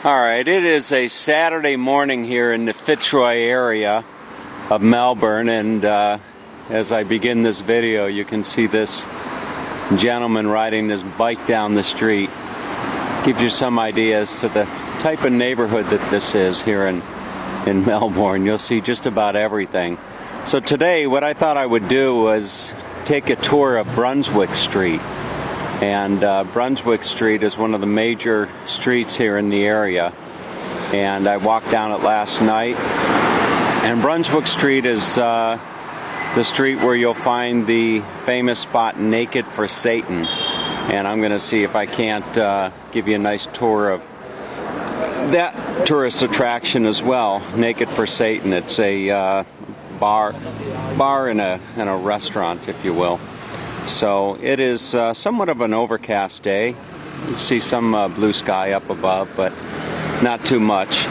Alright, it is a Saturday morning here in the Fitzroy area of Melbourne, and as I begin this video you can see this gentleman riding this bike down the street. Gives you some ideas to the type of neighborhood that this is here in Melbourne. You'll see just about everything. So today what I thought I would do was take a tour of Brunswick Street. And Brunswick Street is one of the major streets here in the area, and I walked down it last night. And Brunswick Street is the street where you'll find the famous spot Naked for Satan, and I'm going to see if I can't give you a nice tour of that tourist attraction as well. Naked for Satan. It's a bar and a restaurant, if you will. So it is somewhat of an overcast day. You see some blue sky up above, but not too much.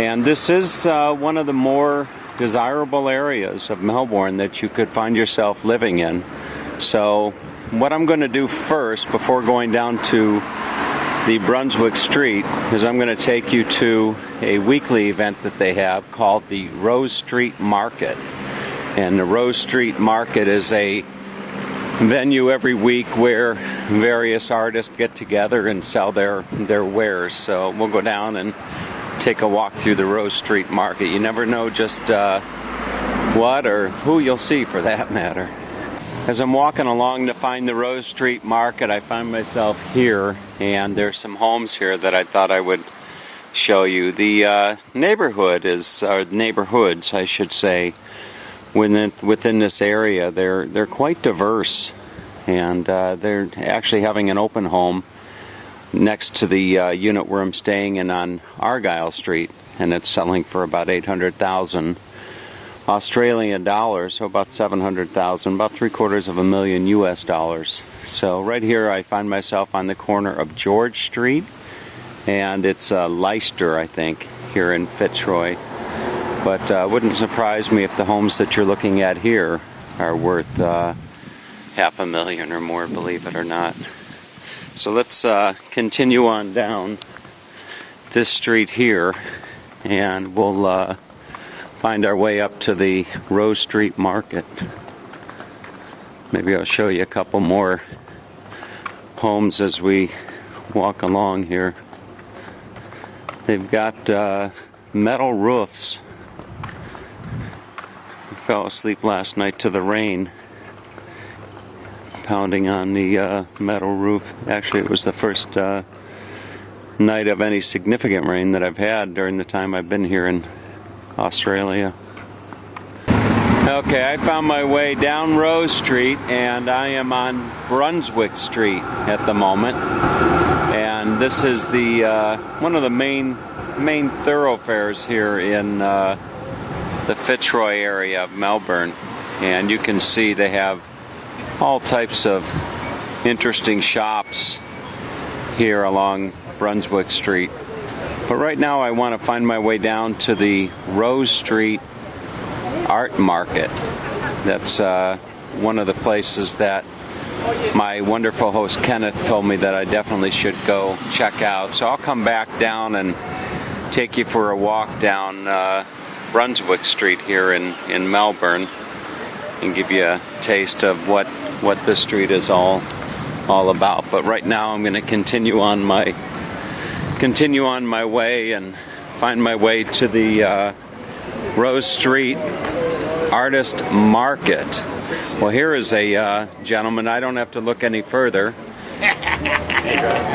And this is one of the more desirable areas of Melbourne that you could find yourself living in. So what I'm going to do first, before going down to the Brunswick Street, is I'm going to take you to a weekly event that they have called the Rose Street Market. And the Rose Street Market is a venue every week where various artists get together and sell their wares. So we'll go down and take a walk through the Rose Street Market. You never know just what or who you'll see, for that matter. As I'm walking along to find the Rose Street Market, I find myself here, and there's some homes here that I thought I would show you. The neighborhood is, or neighborhoods I should say, within this area, they're quite diverse, and they're actually having an open home next to the unit where I'm staying in on Argyle Street, and it's selling for about 800,000 Australian dollars, so about 700,000, about $750,000 US dollars. So right here I find myself on the corner of George Street, and it's Leicester, I think, here in Fitzroy. But wouldn't surprise me if the homes that you're looking at here are worth $500,000 or more, believe it or not. So let's continue on down this street here, and we'll find our way up to the Rose Street Market. Maybe I'll show you a couple more homes as we walk along here. They've got metal roofs. Fell asleep last night to the rain pounding on the metal roof. Actually, it was the first night of any significant rain that I've had during the time I've been here in Australia. Okay, I found my way down Rose Street, and I am on Brunswick Street at the moment. And this is the one of the main thoroughfares here in the Fitzroy area of Melbourne, and you can see they have all types of interesting shops here along Brunswick Street. But right now I want to find my way down to the Rose Street Art Market. That's one of the places that my wonderful host Kenneth told me that I definitely should go check out. So I'll come back down and take you for a walk down Brunswick Street here in Melbourne, and give you a taste of what this street is all about. But right now I'm going to continue on my way and find my way to the Rose Street Artist Market. Well, here is a gentleman. I don't have to look any further.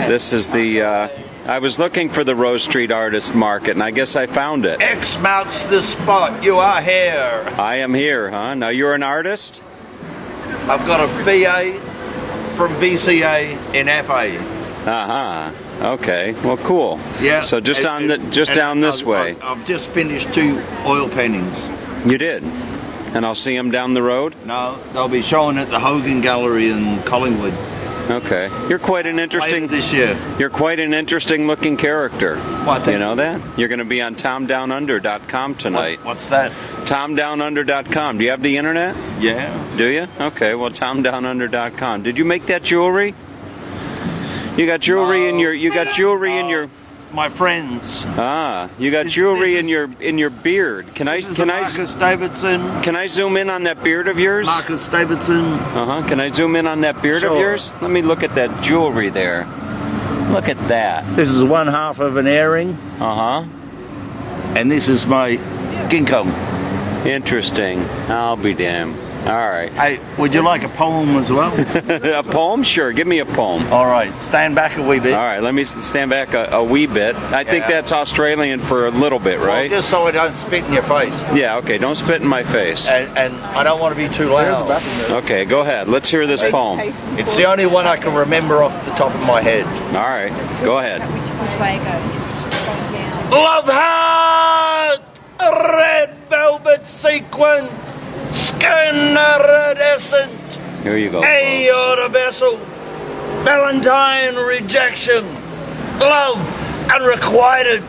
This is the I was looking for the Rose Street Artist Market, and I guess I found it. X marks the spot. You are here. I am here, huh? Now you're an artist? I've got a BA from VCA in FA. Okay. Well, cool. Yeah. So just down this way. I've just finished 2 oil paintings. You did? And I'll see them down the road? No, they'll be showing at the Hogan Gallery in Collingwood. Okay. You're quite an interesting... Later this year. You're quite an interesting looking character. What? You know that? You're going to be on TomDownUnder.com tonight. What's that? TomDownUnder.com. Do you have the internet? Yeah. Do you? Okay, well, TomDownUnder.com. Did you make that jewelry? You got jewelry in your... You got jewelry in your... my friends. Ah, you got jewelry in your beard. Can I Marcus Davidson. Can I zoom in on that beard of yours? Marcus Davidson. Can I zoom in on that beard of yours? Let me look at that jewelry there. Look at that. This is one half of an earring. And this is my ginkgo. Interesting. I'll be damned. All right. Hey, would you like a poem as well? A poem? Sure. Give me a poem. All right. Stand back a wee bit. All right. Let me stand back a wee bit. I think that's Australian for a little bit, right? Well, just so I don't spit in your face. Yeah. Okay. Don't spit in my face. And I don't want to be too loud. Okay. Go ahead. Let's hear this poem. It's the only one I can remember off the top of my head. All right. Go ahead. Love heart, red velvet sequin, skin iridescent, Here you go. aorta vessel, Valentine rejection, love unrequited.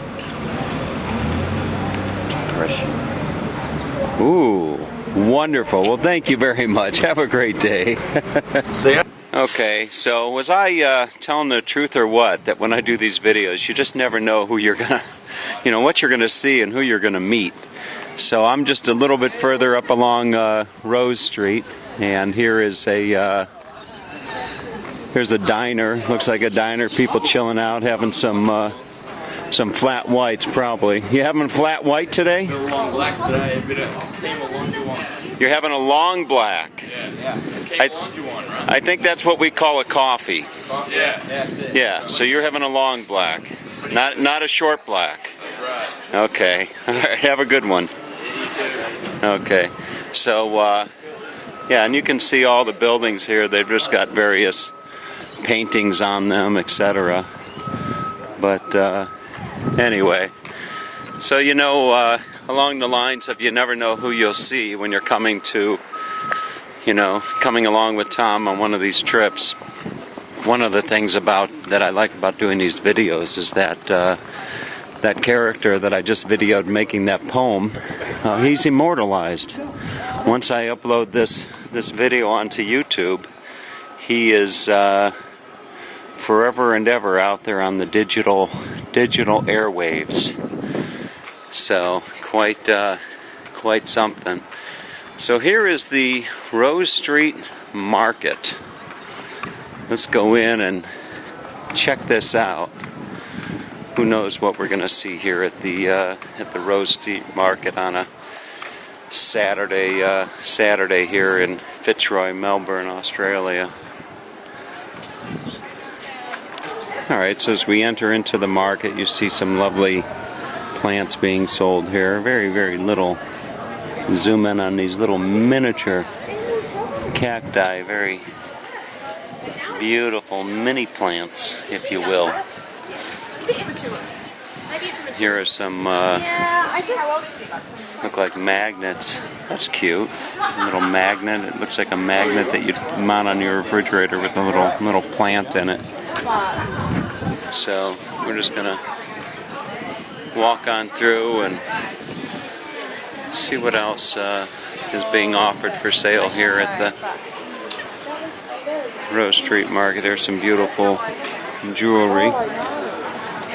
Ooh, wonderful. Well, thank you very much. Have a great day. See ya. Okay, so was I telling the truth or what? That when I do these videos, you just never know who you're gonna, what you're gonna see and who you're gonna meet. So I'm just a little bit further up along Rose Street, and here is here's a diner. Looks like a diner. People chilling out, having some flat whites probably. You having flat white today? No long blacks today. A bit of Lonjuan. You're having a long black. Yeah. Lonjuan, right? I think that's what we call a coffee. Yeah. That's it. Yeah. So you're having a long black, not a short black. That's right. Okay. All right. Have a good one. Okay. So yeah, and you can see all the buildings here. They've just got various paintings on them, etc. But anyway, so along the lines of you never know who you'll see when you're coming along with Tom on one of these trips. One of the things that I like about doing these videos is that that character that I just videoed making that poem, he's immortalized. Once I upload this video onto YouTube, he is forever and ever out there on the digital airwaves. So quite something. So here is the Rose Street Market. Let's go in and check this out. Who knows what we're going to see here at the Rose Street Market on a Saturday here in Fitzroy, Melbourne, Australia. Alright, so as we enter into the market, you see some lovely plants being sold here. Very, very little. Zoom in on these little miniature cacti. Very beautiful mini plants, if you will. Here are some look like magnets. That's cute. A little magnet. It looks like a magnet that you'd mount on your refrigerator with a little plant in it. So we're just gonna walk on through and see what else is being offered for sale here at the Rose Street Market. There's some beautiful jewelry.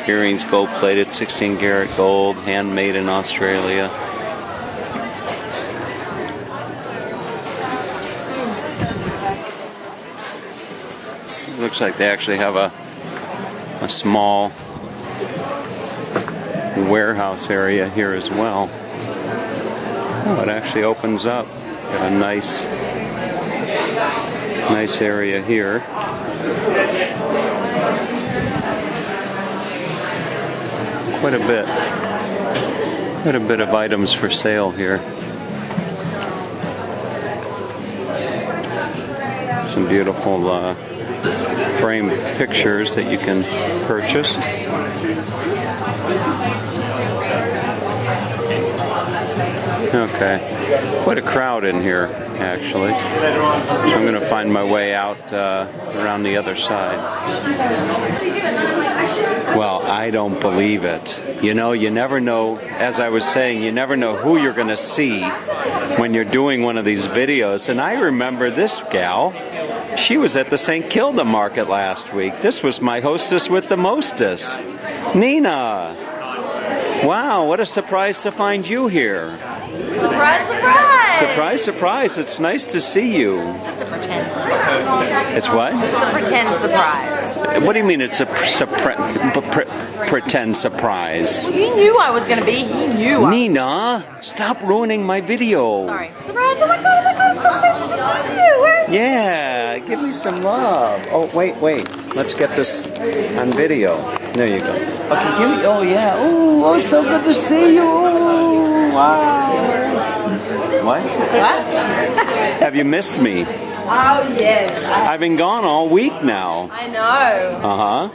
Earrings gold plated, 16 karat gold, handmade in Australia. It looks like they actually have a small warehouse area here as well. Oh, it actually opens up. Got a nice area here. Quite a bit of items for sale here. Some beautiful framed pictures that you can purchase. Okay, quite a crowd in here, actually. So I'm going to find my way out around the other side. Well, I don't believe it. You never know, as I was saying, you never know who you're going to see when you're doing one of these videos. And I remember this gal. She was at the St. Kilda Market last week. This was my hostess with the mostest. Nina! Wow, what a surprise to find you here. Surprise, surprise! Surprise, surprise. It's nice to see you. It's just a pretend surprise. It's what? It's a pretend surprise. What do you mean it's a pretend surprise? Well, you knew I was going to be. He knew I Nina, stop ruining my video. Sorry. Surprise! Oh my god, it's so amazing to see you! Where are you? Yeah, give me some love. Oh, wait. Let's get this on video. There you go. Okay, give me. Oh, yeah. Oh, it's so good to see you. Oh, wow. What? What? Have you missed me? Oh, yes. I've been gone all week now. I know. Uh-huh.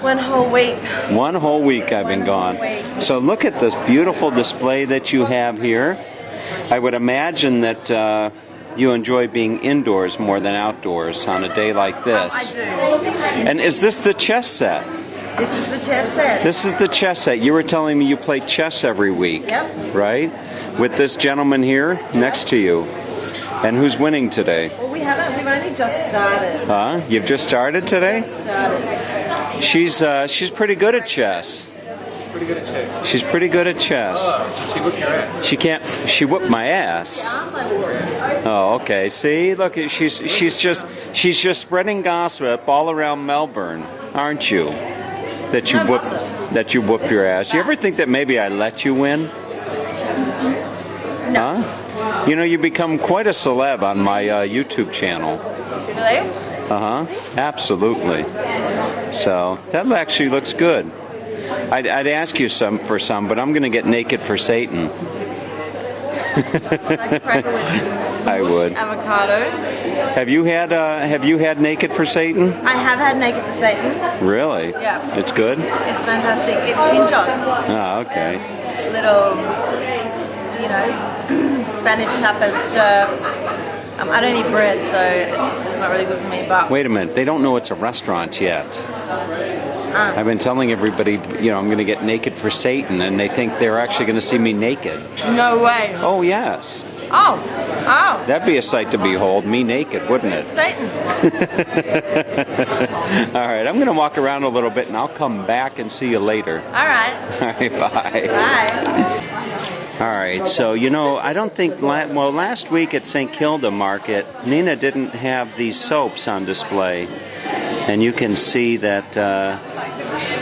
1 whole week. 1 whole week I've been gone. So look at this beautiful display that you have here. I would imagine that you enjoy being indoors more than outdoors on a day like this. I do. And is this the chess set? This is the chess set. This is the chess set. You were telling me you play chess every week. Yep. Right? With this gentleman here next to you. And who's winning today? Well, we haven't. We've only just started. Huh? You've just started today? Started. She's pretty good at chess. Pretty good at chess. She's pretty good at chess. She whipped your ass. She whooped my ass. Ass I whooped. Oh, okay. See, look, she's just spreading gossip all around Melbourne, aren't you? That you whoop your ass. You ever think that maybe I let you win? No. Huh? You know, you become quite a celeb on my YouTube channel. Really? Uh-huh. Absolutely. So, that actually looks good. I'd ask you for some, but I'm going to get naked for Satan. I would. Avocado. Have you had naked for Satan? I have had naked for Satan. Really? Yeah. It's good? It's fantastic. It's pinchos. Oh, okay. Little, Spanish tapas served. I don't eat bread, so it's not really good for me. But Wait a minute. They don't know it's a restaurant yet. I've been telling everybody, I'm going to get naked for Satan, and they think they're actually going to see me naked. no way. Oh, yes. Oh. That'd be a sight to behold, me naked, wouldn't it? Satan. All right, I'm going to walk around a little bit, and I'll come back and see you later. All right. All right, bye. Bye. All right, so, I don't think, last week at St. Kilda Market, Nina didn't have these soaps on display. And you can see that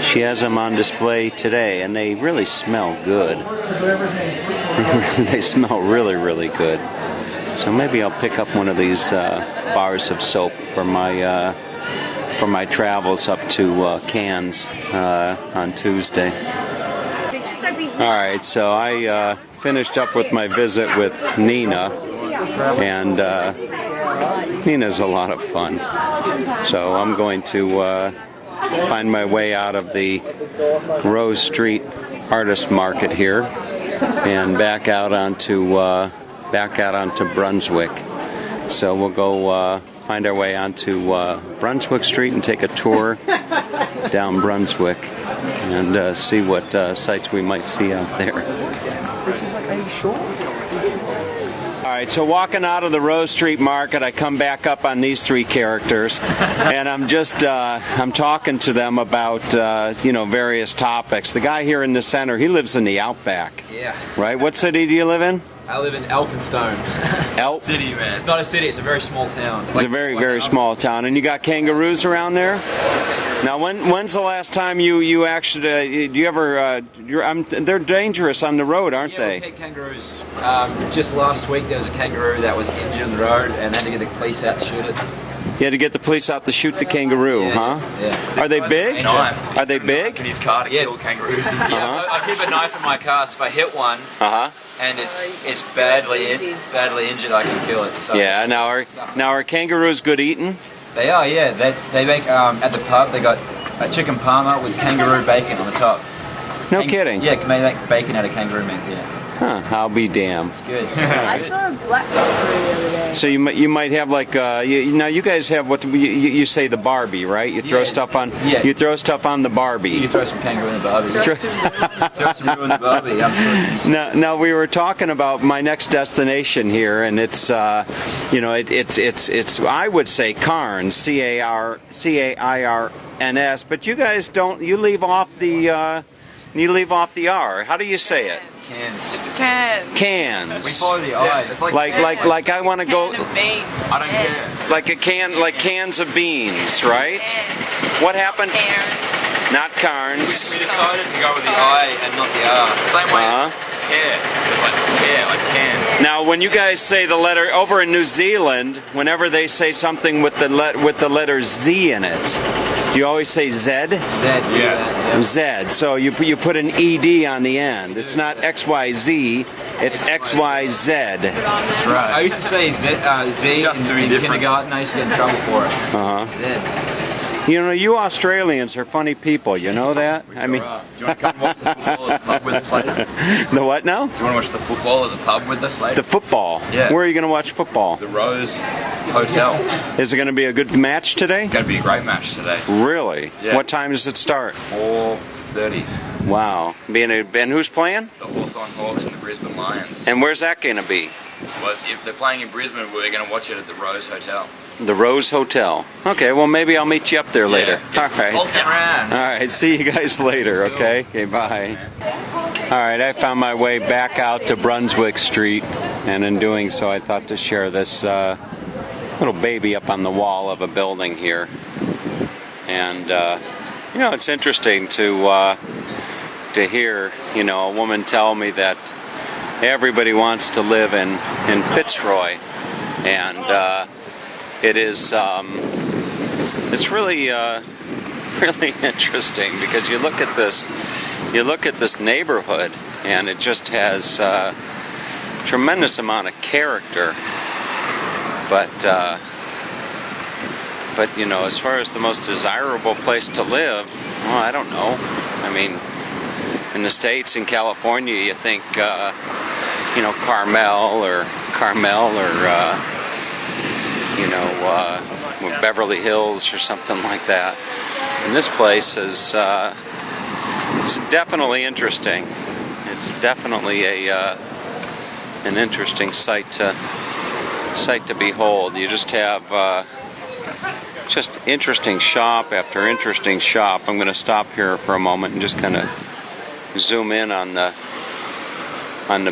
she has them on display today, and they really smell good. They smell really, really good. So maybe I'll pick up one of these bars of soap for my travels up to Cairns on Tuesday. All right, so I finished up with my visit with Nina, and Nina's a lot of fun. So I'm going to find my way out of the Rose Street Artist Market here and back out onto Brunswick. So we'll go find our way onto Brunswick Street and take a tour down Brunswick and see what sights we might see out there. All right, so walking out of the Rose Street Market, I come back up on these three characters, and I'm talking to them about, various topics. The guy here in the center, he lives in the Outback. Yeah. Right? What city do you live in? I live in Elphinstone. City, man. It's not a city, it's a very small town. It's a very, very small town. And you got kangaroos around there? Now, when's the last time you actually, do you ever, they're dangerous on the road, aren't they? Yeah, we had kangaroos. Just last week there was a kangaroo that was injured on the road and had to get the police out to shoot it. You had to get the police out to shoot the kangaroo, huh? Yeah. Are they big? Knife. Are they big? In his car to kill kangaroos. Yeah, I keep a knife in my car, so if I hit one and it's badly injured, I can kill it. So Yeah. Now are kangaroos good eating? They are, yeah. They make at the pub. They got a chicken parma with kangaroo bacon on the top. No kidding. Yeah, they make bacon out of kangaroo meat. Yeah. Huh, I'll be damned. It's good. I saw a black kangaroo the other day. So you might have like now you guys have what you say the Barbie, right? You throw stuff on. Yeah. You throw stuff on the Barbie. You throw some kangaroo in the Barbie. Throw some kangaroo in the Barbie. I'm sure. Now we were talking about my next destination here, and it's it's I would say Cairns, Cairns, but you guys don't. You leave off the R. How do you say it? Cans. It's cans. Cans. We follow the eye. It's Like I want to go. Can of beans. I don't care. Like cans of beans, right? What happened? Cairns. Not Cairns. We decided to go with the I and not the R. Same way as care. Like cans. Now, when you guys say the letter over in New Zealand, whenever they say something with the letter Z in it, do you always say Z? Yeah. Z. So you put an ED on the end. It's not XYZ. It's XYZ. That's right. I used to say Z just to be different. Kindergarten. I used to get in trouble for it. Z. You know, you Australians are funny people. You know that? I mean, do you want to come watch the football at the pub with us later? The what now? Do you want to watch the football at the pub with us later? The football? Yeah. Where are you going to watch football? The Rose Hotel. Is it going to be a good match today? It's going to be a great match today. Really? Yeah. What time does it start? 4:30. Wow. And who's playing? The Hawthorn Hawks and the Brisbane Lions. And where's that going to be? Well, if they're playing in Brisbane, we're going to watch it at the Rose Hotel. The Rose Hotel. Okay, well maybe I'll meet you up there later. Yeah. All right. Around. All right, see you guys later, okay? Okay, bye. All right, I found my way back out to Brunswick Street, and in doing so I thought to share this little baby up on the wall of a building here. And, you know, it's interesting to hear, you know, a woman tell me that everybody wants to live in Fitzroy, and it is it's really really interesting because you look at this neighborhood and it just has tremendous amount of character, but you know, as far as the most desirable place to live, well, I don't know. I mean, in the States, in California, you think you know, Carmel or you know, Beverly Hills or something like that. And this place is it's definitely interesting. It's definitely an interesting sight to behold. You just have just interesting shop after interesting shop. I'm going to stop here for a moment and just kind of zoom in on the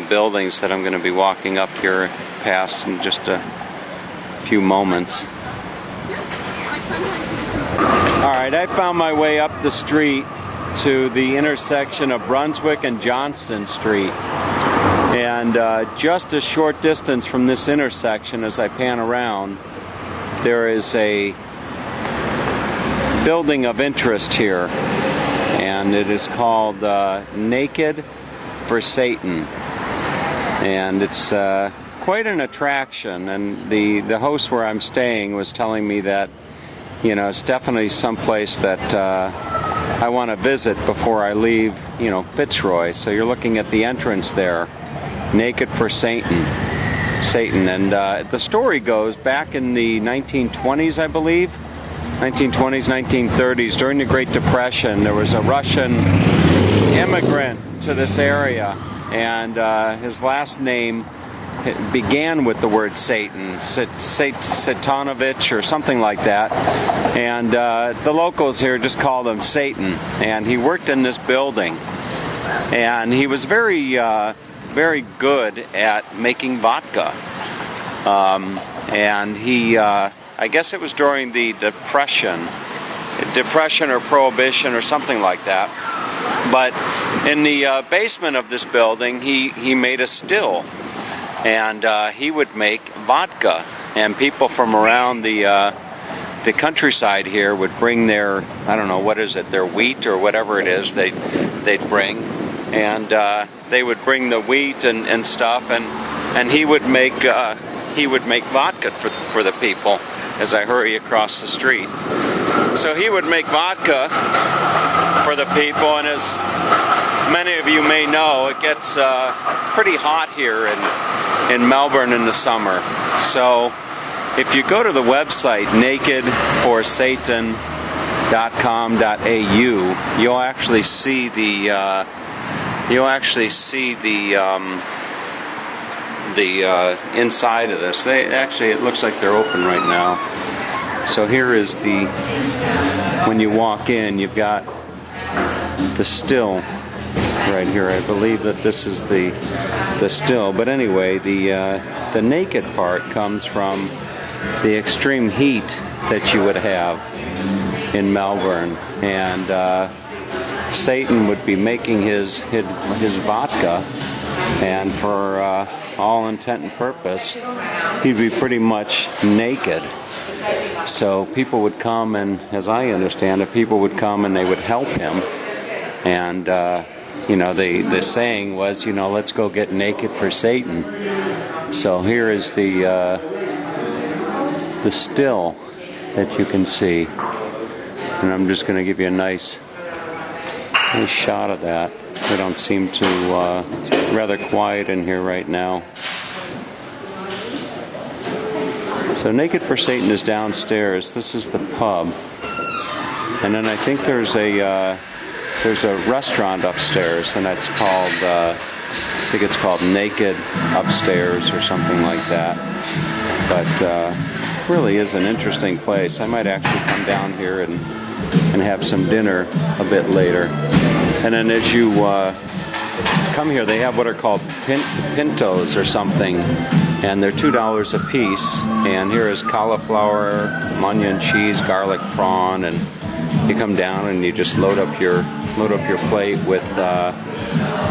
buildings that I'm going to be walking up here past in just a few moments. Alright, I found my way up the street to the intersection of Brunswick and Johnston Street, and just a short distance from this intersection, as I pan around, there is a building of interest here, and it is called Naked for Satan, and it's quite an attraction. And the host where I'm staying was telling me that, you know, it's definitely someplace that I want to visit before I leave, you know, Fitzroy. So you're looking at the entrance there, Naked for Satan. And the story goes back in the 1920s, I believe, 1920s, 1930s, during the Great Depression, there was a Russian immigrant to this area, and his last name began with the word Satan, Satanovich or something like that, and the locals here just called him Satan. And he worked in this building, and he was very good at making vodka, and he I guess it was during the Depression or Prohibition or something like that, but in the basement of this building he made a still, and he would make vodka, and people from around the countryside here would bring their, I don't know, what is it, their wheat or whatever it is they'd bring, and they would bring the wheat and stuff, and he would make vodka for the people as I hurry across the street. So he would make vodka for the people, and many of you may know, it gets pretty hot here in Melbourne in the summer. So if you go to the website nakedforsatan.com.au, you'll actually see the inside of this. It looks like they're open right now. So here is when you walk in, you've got the still right here. I believe that this is the still. But anyway, the naked part comes from the extreme heat that you would have in Melbourne, and Satan would be making his vodka, and for all intent and purpose, he'd be pretty much naked. So people would come, and as I understand it, people would come and they would help him. And the saying was, let's go get naked for Satan. So here is the still that you can see, and I'm just going to give you a nice shot of that. They don't seem to rather quiet in here right now. So Naked for Satan is downstairs. This is the pub, and then I think there's a restaurant upstairs, and that's called I think it's called Naked Upstairs or something like that. But really is an interesting place. I might actually come down here and have some dinner a bit later. And then as you come here, they have what are called pintos or something, and they're $2 a piece. And here is cauliflower, onion, cheese, garlic, prawn, and you come down and you just load up your plate with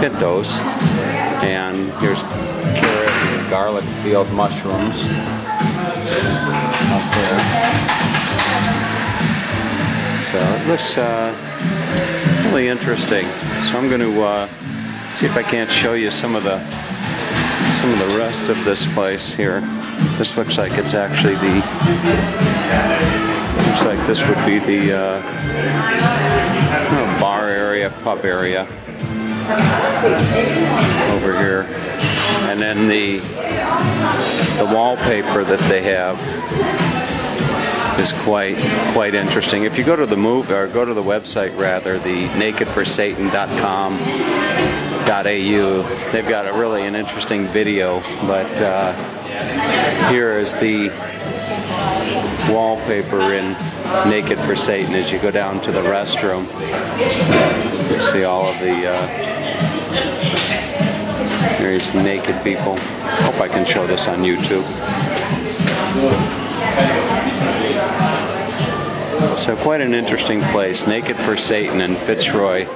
pintos. And here's carrot, garlic, field mushrooms up there. So it looks really interesting. So I'm going to see if I can't show you some of the rest of this place here. This looks like it's actually looks like this would be the bar area, pub area over here. And then the wallpaper that they have is quite interesting. If you go to the website rather, the nakedforsatan.com.au, they've got an interesting video. But here is the wallpaper in Naked for Satan. As you go down to the restroom, you see all of the various naked people. Hope I can show this on YouTube. So quite an interesting place, Naked for Satan in Fitzroy,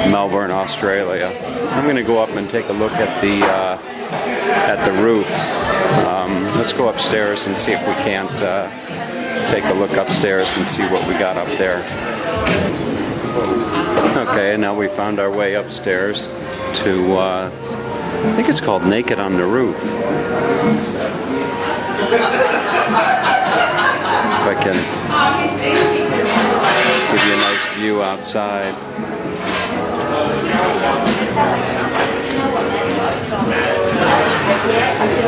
Melbourne, Australia. I'm going to go up and take a look at the roof. Let's go upstairs and see if we can't take a look upstairs and see what we got up there. Okay, now we found our way upstairs to, I think it's called Naked on the Roof. If I can give you a nice view outside.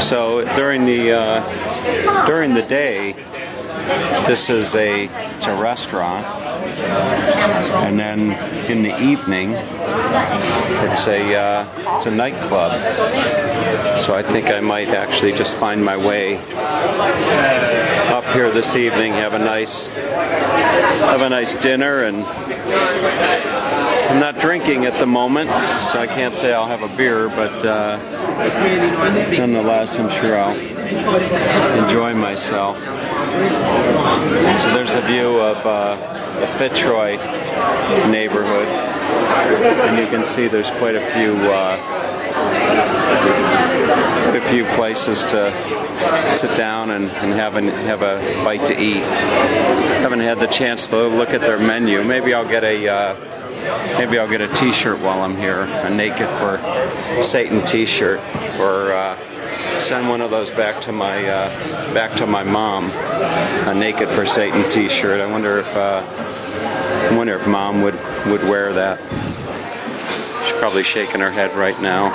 So during the day, this is it's a restaurant, and then in the evening, it's a nightclub. So I think I might actually just find my way up here this evening, have a nice dinner, and I'm not drinking at the moment, so I can't say I'll have a beer, but nonetheless, I'm sure I'll enjoy myself. So there's a view of the Fitzroy neighborhood, and you can see there's quite a few places to sit down and have a bite to eat. Haven't had the chance to look at their menu. Maybe I'll get a T-shirt while I'm here, a Naked for Satan T-shirt, or send one of those back to my mom, a Naked for Satan T-shirt. I wonder if Mom would wear that. She's Probably shaking her head right now.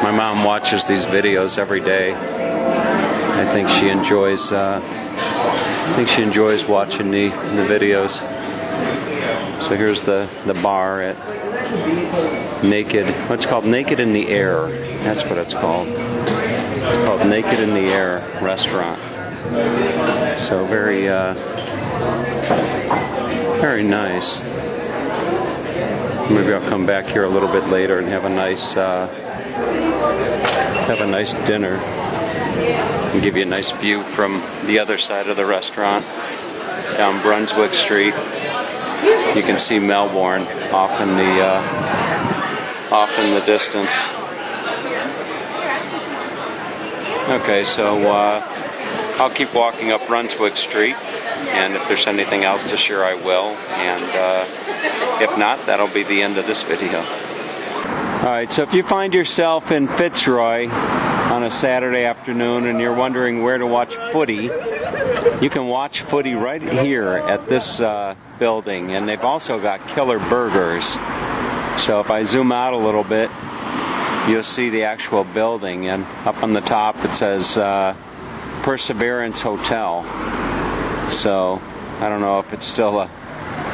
My mom watches these videos every day. I think she enjoys watching the videos. So here's the bar at Naked. What's called Naked in the Air. That's what it's called. It's called Naked in the Air Restaurant. So very nice. Maybe I'll come back here a little bit later and have a nice dinner and give you a nice view from the other side of the restaurant down Brunswick Street. You can see Melbourne off in the distance. Okay, so I'll keep walking up Brunswick Street, and if there's anything else to share, I will. And if not, that'll be the end of this video. Alright, so if you find yourself in Fitzroy on a Saturday afternoon and you're wondering where to watch footy, you can watch footy right here at this building, and they've also got killer burgers. So if I zoom out a little bit, you'll see the actual building, and up on the top it says Perseverance Hotel. So I don't know if it's still a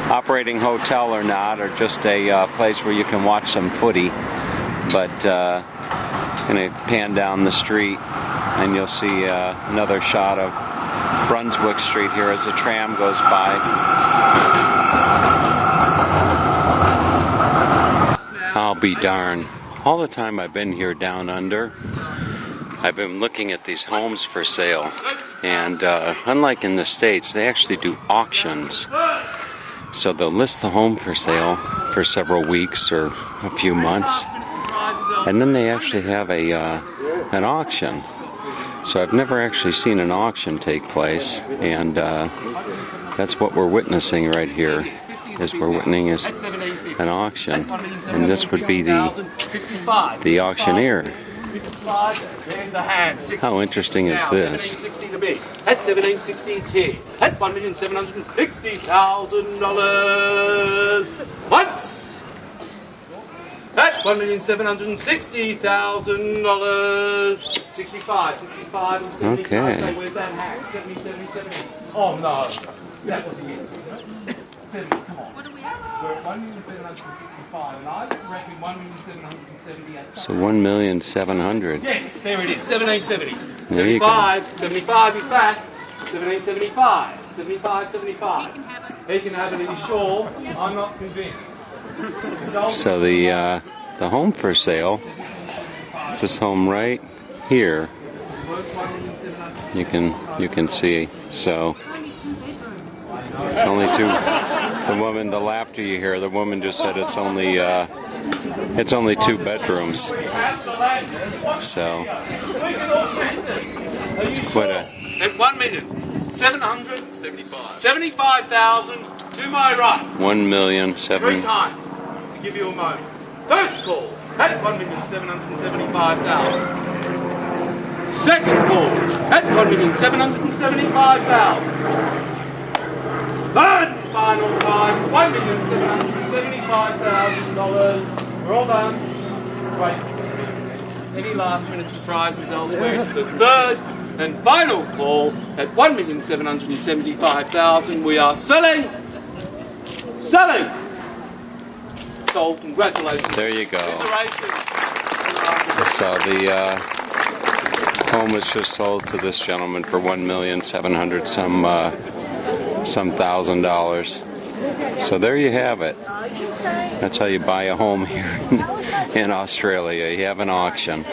operating hotel or not, or just a place where you can watch some footy. But I'm going to pan down the street and you'll see another shot of Brunswick Street here as the tram goes by. I'll be darned. All the time I've been here down under, I've been looking at these homes for sale. And unlike in the States, they actually do auctions. So they'll list the home for sale for several weeks or a few months, and then they actually have an auction. So I've never actually seen an auction take place, and that's what we're witnessing right here. We're witnessing an auction, and this would be the auctioneer. How interesting is this? At $17.60 at $1,760,000 once. At $1,760,000. 65 and 75. Okay. So where's that hack? 70, 70, 70. Oh no, that wasn't it. 70, come on. What are we at? We're at 1,765, and I reckon 1,770. So 1,700,000. Yes, there it is. 1770. There you go. 75 is back. 1775. 75, 75. He can have it in his shawl. I'm not convinced. So the home for sale, this home right here, you can see. So it's only two. The woman, the laughter you hear, the woman just said it's only 2 bedrooms. So it's quite a. At 1,775,000 to my right. 1,000,007. 3 times to give you a moment. First call at 1,775,000. Second call at 1,775,000. Third and final time, $1,775,000. We're all done. Right. Any last minute surprises elsewhere? It's the third and final call at 1,775,000. We are selling. Selling. Sold. Congratulations. There you go. Commiserations. So the home was just sold to this gentleman for $1,700,000 some $1,000. So there you have it. That's how you buy a home here in Australia. You have an auction.